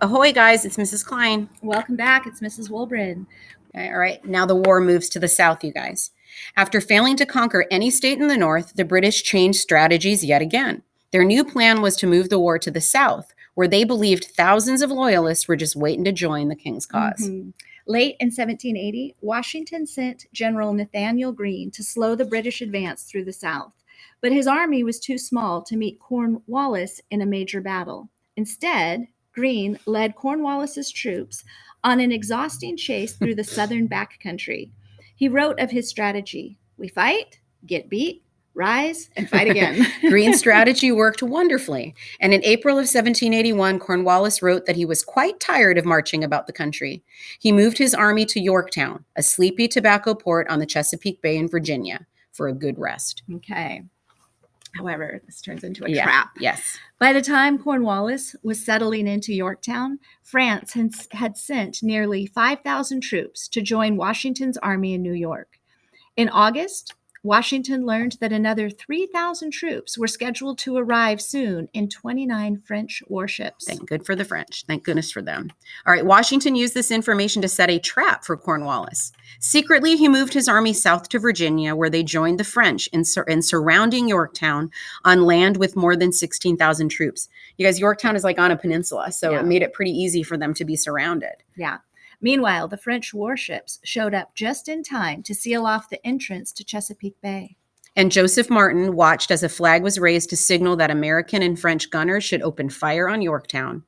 Ahoy, guys, it's Mrs. Klein. Welcome back. It's Mrs. Wolbrin. Okay, all right, now the war moves to the south, you guys. After failing to conquer any state in the north, the British changed strategies yet again. Their new plan was to move the war to the south, where they believed thousands of loyalists were just waiting to join the king's cause. Late in 1780, Washington sent General Nathanael Greene to slow the British advance through the south, but his army was too small to meet Cornwallis in a major battle. Instead, Greene led Cornwallis's troops on an exhausting chase through the southern backcountry. He wrote of his strategy: "We fight, get beat, rise, and fight again." Greene's strategy worked wonderfully, and in April of 1781, Cornwallis wrote that he was quite tired of marching about the country. He moved his army to Yorktown, a sleepy tobacco port on the Chesapeake Bay in Virginia, for a good rest. Okay. However, this turns into a trap. Yes. By the time Cornwallis was settling into Yorktown, France had sent nearly 5,000 troops to join Washington's army in New York. In August, Washington learned that another 3,000 troops were scheduled to arrive soon in 29 French warships. Thank goodness for them. All right, Washington used this information to set a trap for Cornwallis. Secretly, he moved his army south to Virginia, where they joined the French in surrounding Yorktown on land with more than 16,000 troops. You guys, Yorktown is like on a peninsula, so it made it pretty easy for them to be surrounded. Yeah. Meanwhile, the French warships showed up just in time to seal off the entrance to Chesapeake Bay. And Joseph Martin watched as a flag was raised to signal that American and French gunners should open fire on Yorktown.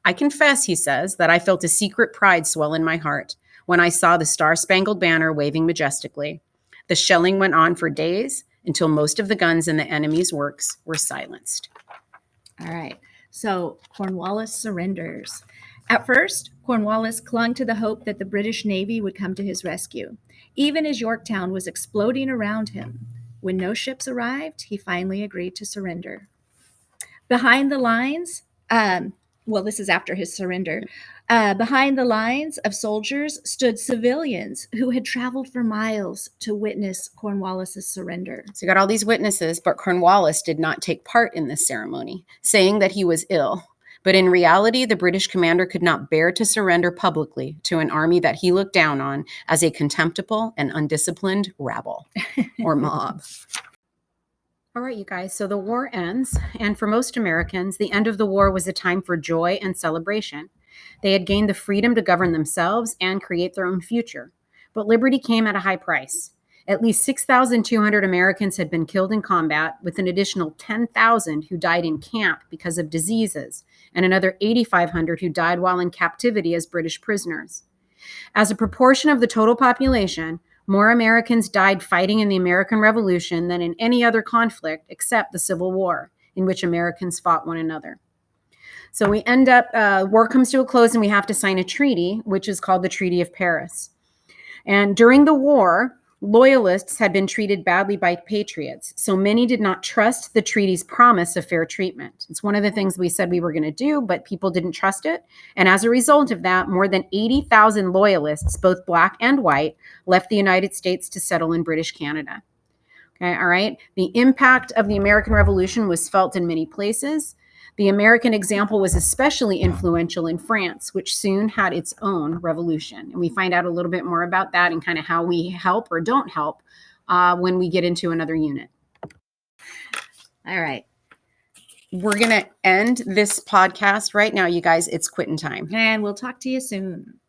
"I confess," he says, "that I felt a secret pride swell in my heart when I saw the Star-Spangled Banner waving majestically. The shelling went on for days until most of the guns in the enemy's works were silenced." All right, so Cornwallis surrenders. At first, Cornwallis clung to the hope that the British Navy would come to his rescue, even as Yorktown was exploding around him. When no ships arrived, he finally agreed to surrender. Behind the lines, this is after his surrender, behind the lines of soldiers stood civilians who had traveled for miles to witness Cornwallis's surrender. So you got all these witnesses, but Cornwallis did not take part in this ceremony, saying that he was ill. But in reality, the British commander could not bear to surrender publicly to an army that he looked down on as a contemptible and undisciplined rabble or mob. All right, you guys, so the war ends, and for most Americans, the end of the war was a time for joy and celebration. They had gained the freedom to govern themselves and create their own future. But liberty came at a high price. At least 6,200 Americans had been killed in combat, with an additional 10,000 who died in camp because of diseases, and another 8,500 who died while in captivity as British prisoners. As a proportion of the total population, more Americans died fighting in the American Revolution than in any other conflict except the Civil War, in which Americans fought one another. So we end up, war comes to a close and we have to sign a treaty, which is called the Treaty of Paris. And during the war, loyalists had been treated badly by patriots, so many did not trust the treaty's promise of fair treatment. It's one of the things we said we were going to do, but people didn't trust it. And as a result of that, more than 80,000 loyalists, both black and white, left the United States to settle in British Canada. Okay, all right. The impact of the American Revolution was felt in many places. The American example was especially influential in France, which soon had its own revolution. And we find out a little bit more about that and kind of how we help or don't help when we get into another unit. All right. We're going to end this podcast right now, you guys. It's quitting time. And we'll talk to you soon.